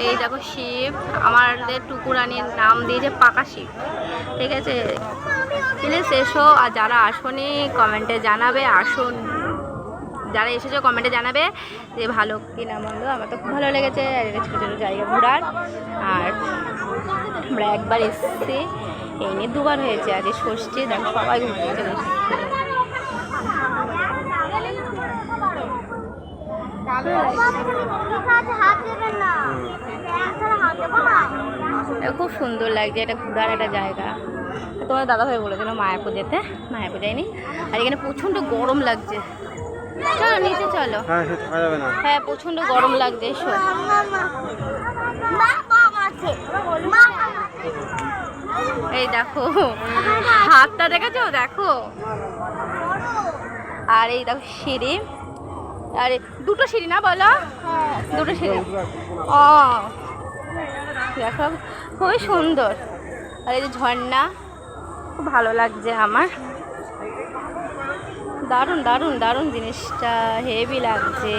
এই দেখো শিব, আমাদের টুকুরানির নাম দিয়েছে পাকা শিব। ঠিক আছে, প্লিজ এসো। আর যারা আসোনি কমেন্টে জানাবে, আসুন। যারা এসেছো কমেন্টে জানাবে যে ভালো কি না মন্দ। আমার তো খুব ভালো লেগেছে, আর এটা ছোটো ছোটো জায়গা ঘোরার। আর আমরা একবার এসেছি, এই নিয়ে দুবার হয়েছে। আজ ষষ্ঠী, দেখো সবাই ঘুরতে চলেছে। খুব সুন্দর লাগছে, এটা ঘোরার একটা জায়গা। তোমার দাদা ভাই বলেছিল মায়াপুর যেতে, মায়াপুর যায়নি। আর এখানে প্রচণ্ড গরম লাগছে, চলো নিচে চলো। হ্যাঁ প্রচণ্ড গরম লাগছে, এসো। এই দেখো হাতটা দেখেছো, দেখো। আর এই দেখো সিঁড়ি, আর দুটো সিঁড়ি না বলো, দুটো সিঁড়ি। ও দেখো খুবই সুন্দর। আর এই যে ঝর্ণা, খুব ভালো লাগছে আমার। দারুণ দারুণ দারুণ জিনিসটা, হেভি লাগছে।